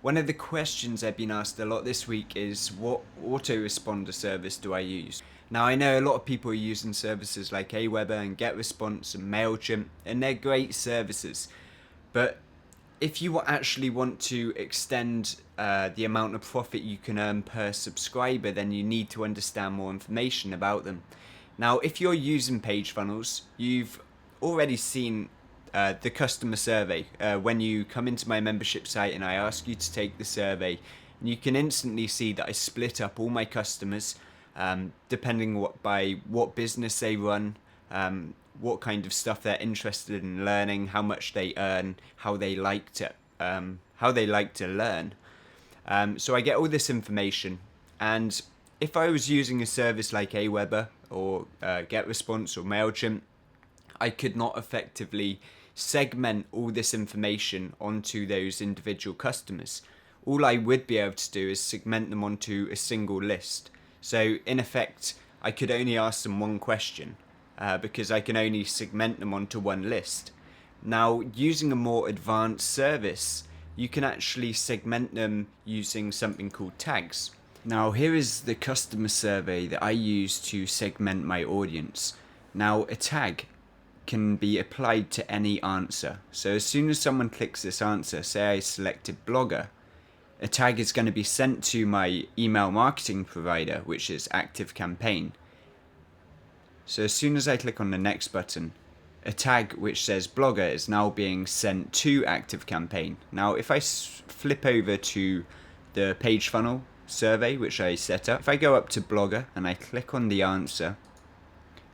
One of the questions I've been asked a lot this week is what autoresponder service do I use? Now I know a lot of people are using services like Aweber and GetResponse and MailChimp, and they're great services. But if you actually want to extend the amount of profit you can earn per subscriber, then you need to understand more information about them. Now, if you're using page funnels, you've already seen the customer survey. When you come into my membership site and I ask you to take the survey, and you can instantly see that I split up all my customers depending by what business they run, what kind of stuff they're interested in learning, how much they earn, how they like to learn. So I get all this information, and if I was using a service like Aweber or GetResponse or Mailchimp, I could not effectively segment all this information onto those individual customers. All I would be able to do is segment them onto a single list. So in effect, I could only ask them one question because I can only segment them onto one list. Now, using a more advanced service, you can actually segment them using something called tags. Now, here is the customer survey that I use to segment my audience. Now, a tag can be applied to any answer. So as soon as someone clicks this answer, say I selected blogger, a tag is going to be sent to my email marketing provider, which is ActiveCampaign. So as soon as I click on the next button, a tag which says blogger is now being sent to ActiveCampaign. Now, if I flip over to the page funnel survey, which I set up, if I go up to blogger and I click on the answer,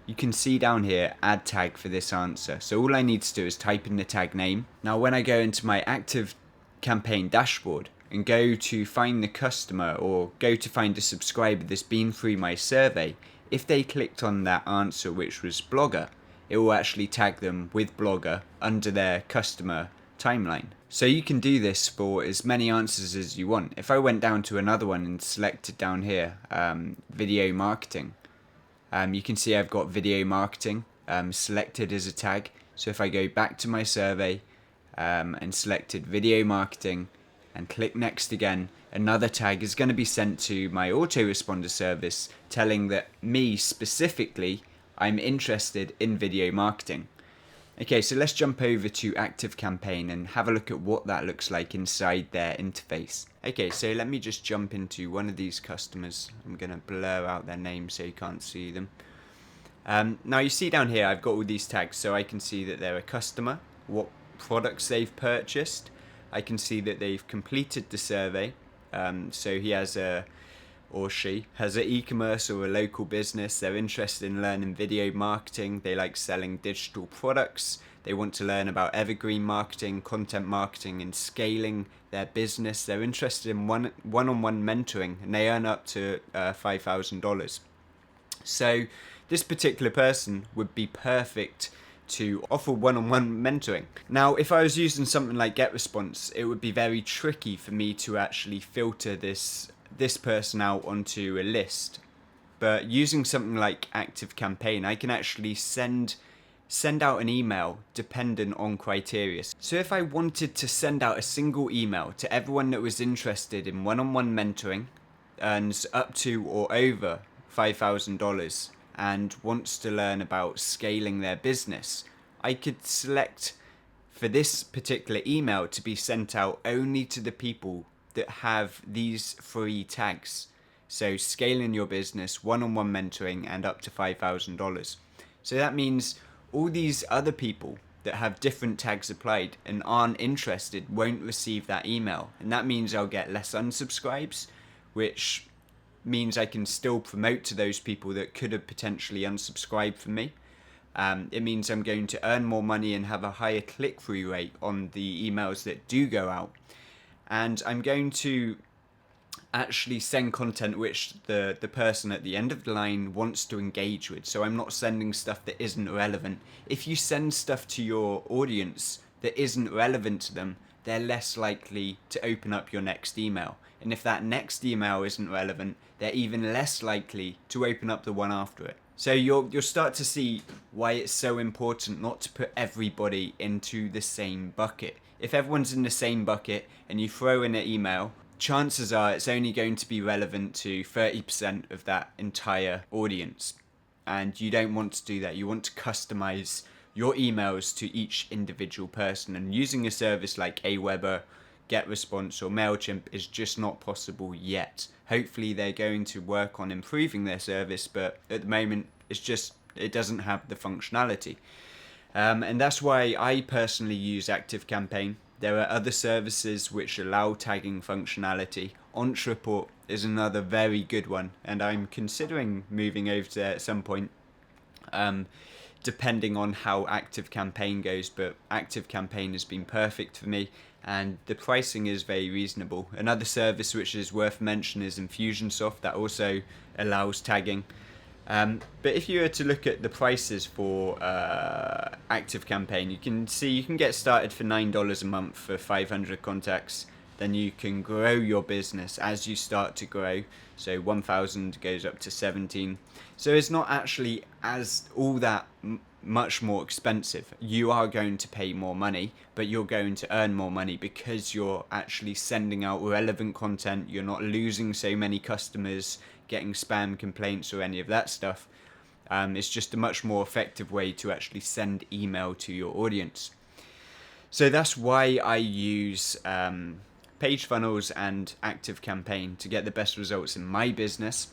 you can see down here, add tag for this answer. So all I need to do is type in the tag name. Now, when I go into my ActiveCampaign dashboard and go to find the customer or go to find a subscriber that's been through my survey, if they clicked on that answer, which was blogger, it will actually tag them with blogger under their customer timeline. So you can do this for as many answers as you want. If I went down to another one and selected down here, video marketing, you can see I've got video marketing selected as a tag. So if I go back to my survey and selected video marketing and click next again, another tag is going to be sent to my autoresponder service telling that me specifically, I'm interested in video marketing. Okay, so let's jump over to ActiveCampaign and have a look at what that looks like inside their interface. Okay, so let me just jump into one of these customers. I'm going to blur out their name so you can't see them. Now you see down here I've got all these tags, so I can see that they're a customer, what products they've purchased. I can see that they've completed the survey. So he has or she has an e-commerce or a local business. They're interested in learning video marketing. They like selling digital products. They want to learn about evergreen marketing, content marketing, and scaling their business. They're interested in one-on-one mentoring, and they earn up to $5,000. So this particular person would be perfect to offer one-on-one mentoring. Now, if I was using something like GetResponse, it would be very tricky for me to actually filter this person out onto a list. But using something like ActiveCampaign, I can actually send out an email dependent on criteria. So if I wanted to send out a single email to everyone that was interested in one-on-one mentoring, earns up to or over $5,000, and wants to learn about scaling their business, I could select for this particular email to be sent out only to the people that have these three tags. So scaling your business, one-on-one mentoring, and up to $5,000. So that means all these other people that have different tags applied and aren't interested won't receive that email. And that means I'll get less unsubscribes, which means I can still promote to those people that could have potentially unsubscribed from me. It means I'm going to earn more money and have a higher click-through rate on the emails that do go out. And I'm going to actually send content which the person at the end of the line wants to engage with. So I'm not sending stuff that isn't relevant. If you send stuff to your audience that isn't relevant to them, they're less likely to open up your next email. And if that next email isn't relevant, they're even less likely to open up the one after it. So you'll start to see why it's so important not to put everybody into the same bucket. if everyone's in the same bucket and you throw in an email, chances are it's only going to be relevant to 30% of that entire audience. And you don't want to do that. You want to customize your emails to each individual person. And using a service like Aweber, GetResponse, or MailChimp is just not possible yet. Hopefully they're going to work on improving their service, but at the moment it doesn't have the functionality. And that's why I personally use ActiveCampaign. There are other services which allow tagging functionality. Ontraport is another very good one, and I'm considering moving over to there at some point, depending on how ActiveCampaign goes, but ActiveCampaign has been perfect for me, and the pricing is very reasonable. Another service which is worth mentioning is Infusionsoft, that also allows tagging. But if you were to look at the prices for ActiveCampaign, you can see you can get started for $9 a month for 500 contacts. Then you can grow your business as you start to grow. So 1,000 goes up to 17. So it's not actually all that much more expensive. You are going to pay more money, but you're going to earn more money because you're actually sending out relevant content. You're not losing so many customers, getting spam complaints or any of that stuff. It's just a much more effective way to actually send email to your audience. So that's why I use Page Funnels and ActiveCampaign to get the best results in my business.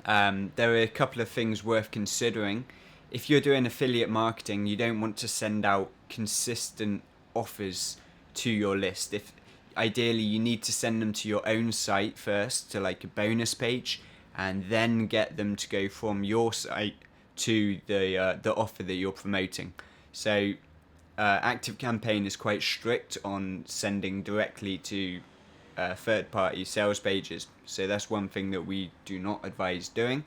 There are a couple of things worth considering. If you're doing affiliate marketing, you don't want to send out consistent offers to your list. Ideally, you need to send them to your own site first, to like a bonus page, and then get them to go from your site to the offer that you're promoting. So ActiveCampaign is quite strict on sending directly to third-party sales pages. So that's one thing that we do not advise doing.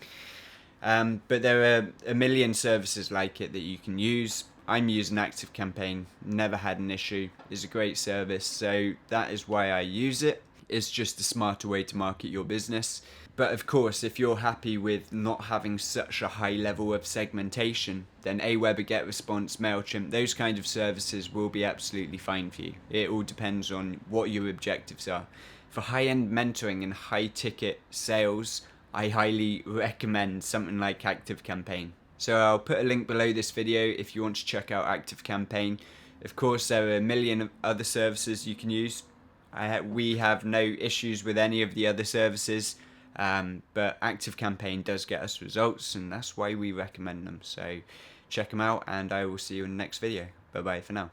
But there are a million services like it that you can use. I'm using ActiveCampaign, never had an issue. It's a great service, so that is why I use it. It's just a smarter way to market your business. But of course, if you're happy with not having such a high level of segmentation, then Aweber, GetResponse, MailChimp, those kind of services will be absolutely fine for you. It all depends on what your objectives are. For high-end mentoring and high-ticket sales, I highly recommend something like ActiveCampaign. So I'll put a link below this video if you want to check out ActiveCampaign. Of course, there are a million other services you can use. We have no issues with any of the other services, but ActiveCampaign does get us results, and that's why we recommend them. So check them out, and I will see you in the next video. Bye bye for now.